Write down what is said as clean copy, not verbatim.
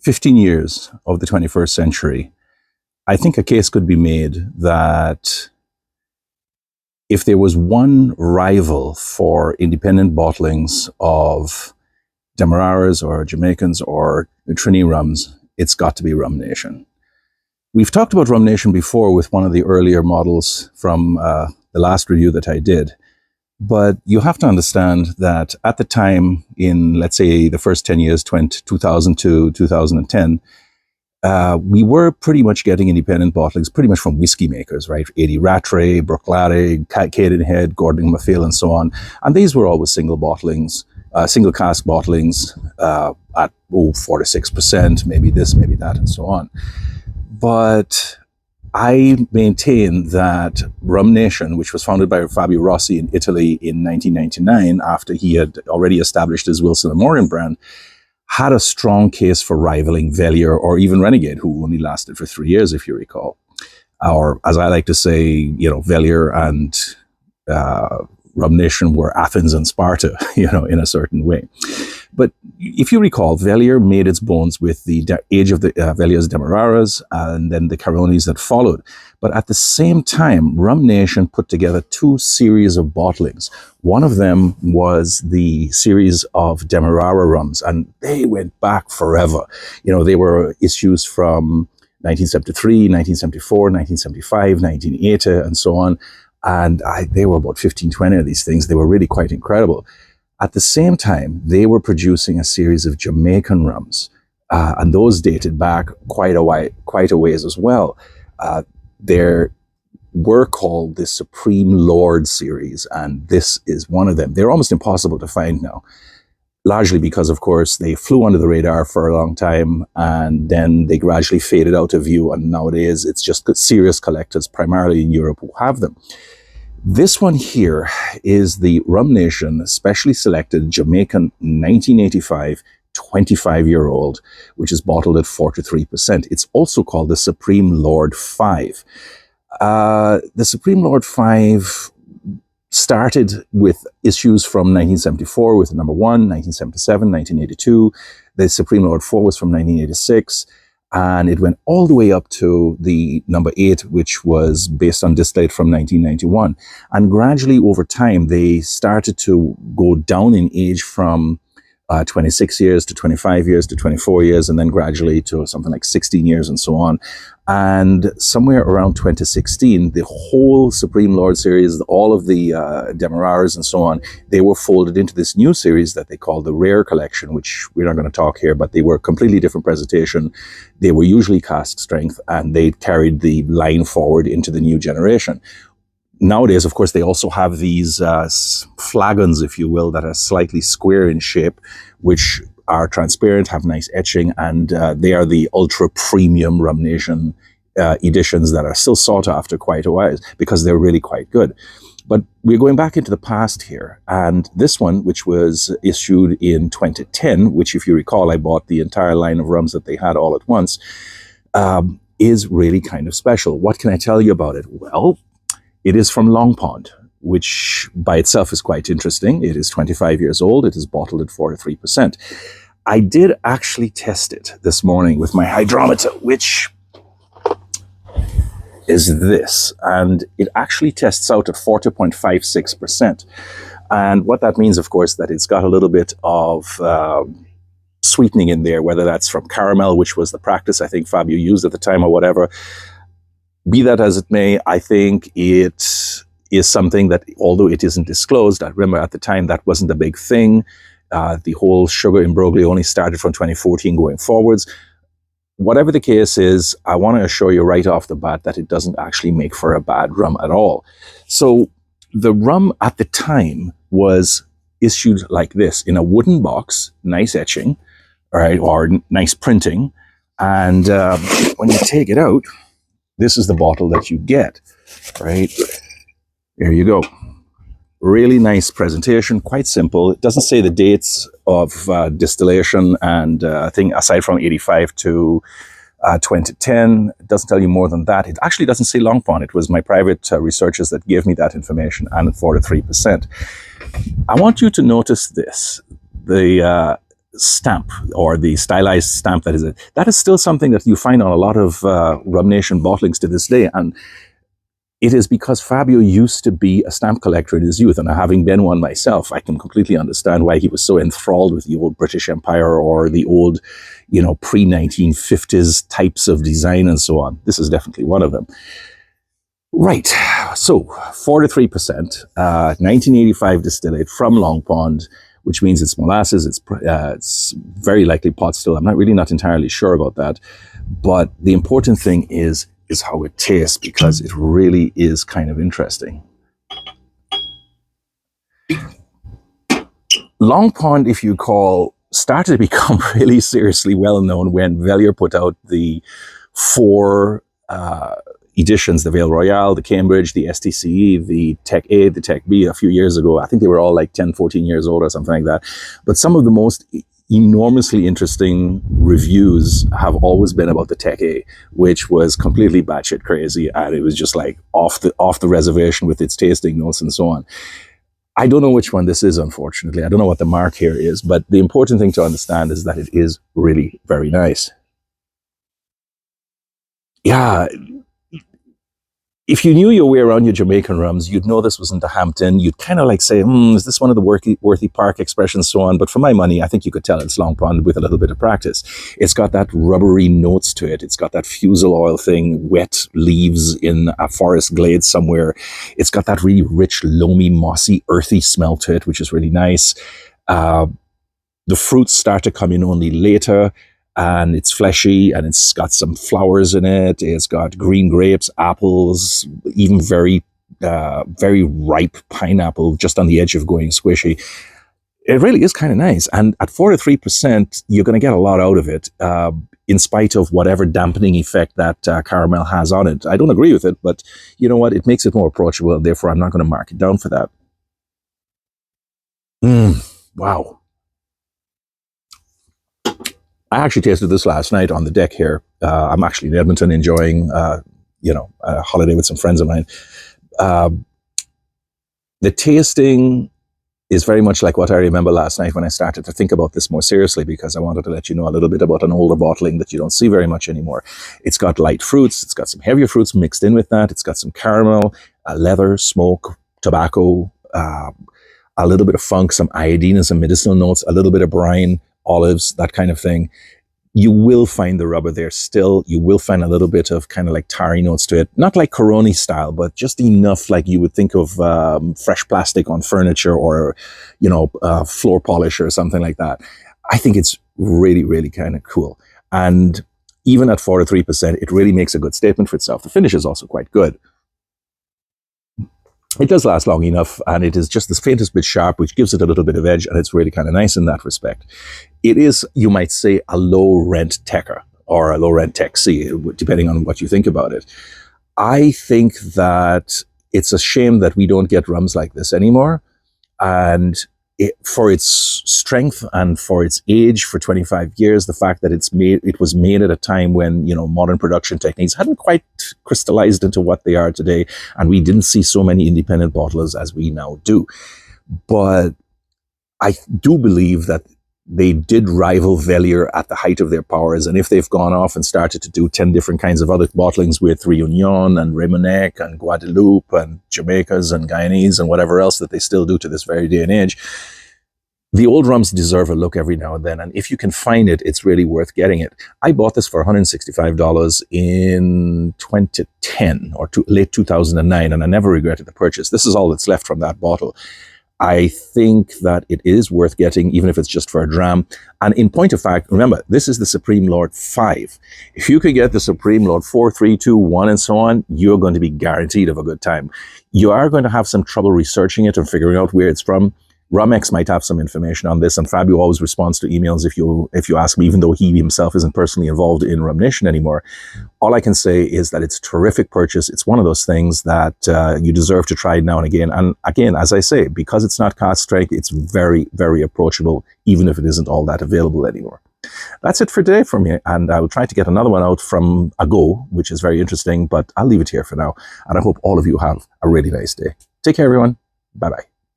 15 years of the 21st century, I think a case could be made that if there was one rival for independent bottlings of Demerara's or Jamaicans or Trini rums, it's got to be Rum Nation. We've talked about Rum Nation before with one of the earlier models from the last review that I did. But you have to understand that at the time, in, let's say, the first 10 years, 2002, 2010, we were pretty much getting independent bottlings pretty much from whiskey makers, right? Eddie Rattray, Brooklady, Cadenhead, Gordon MacPhail, and so on. And these were always single bottlings, single cask bottlings at 4 to 6%, maybe this, maybe that, and so on. But I maintain that Rum Nation, which was founded by Fabio Rossi in Italy in 1999, after he had already established his Wilson & Morgan brand, had a strong case for rivaling Velier or even Renegade, who only lasted for 3 years, if you recall. Or, as I like to say, Velier and Rum Nation were Athens and Sparta, in a certain way. But if you recall, Velier made its bones with the age of the Velier's Demeraras and then the Caronis that followed. But at the same time, Rum Nation put together 2 series of bottlings. One of them was the series of Demerara rums, and they went back forever. They were issues from 1973, 1974, 1975, 1980, and so on. And they were about 15, 20 of these things. They were really quite incredible. At the same time, they were producing a series of Jamaican rums, and those dated back quite a ways as well. They were called the Supreme Lord series, and this is one of them. They're almost impossible to find now, largely because, of course, they flew under the radar for a long time, and then they gradually faded out of view, and nowadays it's just serious collectors, primarily in Europe, who have them. This one here is the Rum Nation specially selected Jamaican 1985 25-year-old, which is bottled at 4 to 3%. It's also called the Supreme Lord 5. The Supreme Lord 5 started with issues from 1974 with number 1, 1977, 1982. The Supreme Lord 4 was from 1986. And it went all the way up to the number 8, which was based on distillate from 1991. And gradually over time, they started to go down in age from 26 years to 25 years to 24 years, and then gradually to something like 16 years and so on. And somewhere around 2016, the whole Supreme Lord series, all of the Demeraras and so on, they were folded into this new series that they call the Rare Collection, which we're not going to talk here, but they were a completely different presentation. They were usually cask strength, and they carried the line forward into the new generation. Nowadays, of course, they also have these flagons, if you will, that are slightly square in shape, which are transparent, have nice etching, and they are the ultra premium Rum Nation editions that are still sought after quite a while because they're really quite good. But we're going back into the past here, and this one, which was issued in 2010, which, if you recall, I bought the entire line of rums that they had all at once, is really kind of special. What can I tell you about it? Well, it is from Long Pond, which by itself is quite interesting. It is 25 years old. It is bottled at 4 to 3%. I did actually test it this morning with my hydrometer, which is this. And it actually tests out at 40.56%. And what that means, of course, that it's got a little bit of sweetening in there, whether that's from caramel, which was the practice I think Fabio used at the time or whatever. Be that as it may, I think it is something that, although it isn't disclosed, I remember at the time that wasn't a big thing. The whole sugar imbroglio only started from 2014 going forwards. Whatever the case is, I want to assure you right off the bat that it doesn't actually make for a bad rum at all. So the rum at the time was issued like this, in a wooden box, nice etching, right, or nice printing. And when you take it out, this is the bottle that you get, right? There you go. Really nice presentation, quite simple. It doesn't say the dates of distillation, and I think aside from 85 to 2010, it doesn't tell you more than that. It actually doesn't say Long Pond. It was my private researchers that gave me that information, and 4 to 3%. I want you to notice this. The stamp, or the stylized stamp that is it. That is still something that you find on a lot of Rum Nation bottlings to this day. And it is because Fabio used to be a stamp collector in his youth, and having been one myself, I can completely understand why he was so enthralled with the old British Empire or the old, pre-1950s types of design and so on. This is definitely one of them. Right, so 4 to 3%, 1985 distillate from Long Pond, which means it's molasses. It's very likely pot still. I'm not entirely sure about that, but the important thing is how it tastes, because it really is kind of interesting. Long Pond, if you call, started to become really seriously well known when Velier put out the 4 editions, the Vale Royale, the Cambridge, the STCE, the Tech A, the Tech B, a few years ago. I think they were all like 10, 14 years old or something like that. But some of the most enormously interesting reviews have always been about the Tech A, which was completely batshit crazy, and it was just like off the reservation with its tasting notes and so on. I don't know which one this is, unfortunately. I don't know what the mark here is, but the important thing to understand is that it is really very nice. Yeah. If you knew your way around your Jamaican rums, you'd know this wasn't a Hampton. You'd kind of like say, is this one of the Worthy Park expressions, so on? But for my money, I think you could tell it's Long Pond with a little bit of practice. It's got that rubbery notes to it. It's got that fusel oil thing, wet leaves in a forest glade somewhere. It's got that really rich, loamy, mossy, earthy smell to it, which is really nice. The fruits start to come in only later, and it's fleshy, and it's got some flowers in it. It's got green grapes, apples, even very ripe pineapple just on the edge of going squishy. It really is kind of nice. And at 4 to 3%, you're going to get a lot out of it, in spite of whatever dampening effect that caramel has on it. I don't agree with it, but you know what? It makes it more approachable, and therefore I'm not going to mark it down for that. Wow. I actually tasted this last night on the deck here. I'm actually in Edmonton enjoying, a holiday with some friends of mine. The tasting is very much like what I remember last night when I started to think about this more seriously, because I wanted to let you know a little bit about an older bottling that you don't see very much anymore. It's got light fruits. It's got some heavier fruits mixed in with that. It's got some caramel, leather, smoke, tobacco, a little bit of funk, some iodine and some medicinal notes, a little bit of brine, olives, that kind of thing. You will find the rubber there still. You will find a little bit of kind of like tarry notes to it. Not like Coroni style, but just enough like you would think of fresh plastic on furniture, or, floor polish or something like that. I think it's really, really kind of cool. And even at 4 to 3%, it really makes a good statement for itself. The finish is also quite good. It does last long enough, and it is just the faintest bit sharp, which gives it a little bit of edge, and it's really kind of nice in that respect. It is, you might say, a low-rent Tecker, or a low-rent Tech C, depending on what you think about it. I think that it's a shame that we don't get rums like this anymore, and for its strength and for its age, for 25 years, the fact that it was made at a time when, modern production techniques hadn't quite crystallized into what they are today, and we didn't see so many independent bottlers as we now do. But I do believe that they did rival Velier at the height of their powers, and if they've gone off and started to do 10 different kinds of other bottlings with Réunion and Remonec and Guadeloupe and Jamaicas and Guyanese and whatever else that they still do to this very day and age, the old rums deserve a look every now and then, and if you can find it, it's really worth getting it. I bought this for $165 in 2010 or late 2009, and I never regretted the purchase. This is all that's left from that bottle. I think that it is worth getting, even if it's just for a dram. And in point of fact, remember, this is the Supreme Lord 5. If you can get the Supreme Lord 4, 3, 2, 1, and so on, you're going to be guaranteed of a good time. You are going to have some trouble researching it and figuring out where it's from. Rumex might have some information on this, and Fabio always responds to emails if you ask me, even though he himself isn't personally involved in Rum Nation anymore. All I can say is that it's a terrific purchase. It's one of those things that you deserve to try now and again. And again, as I say, because it's not cask strength, it's very, very approachable, even if it isn't all that available anymore. That's it for today from me, and I will try to get another one out from Ago, which is very interesting, but I'll leave it here for now. And I hope all of you have a really nice day. Take care, everyone. Bye-bye.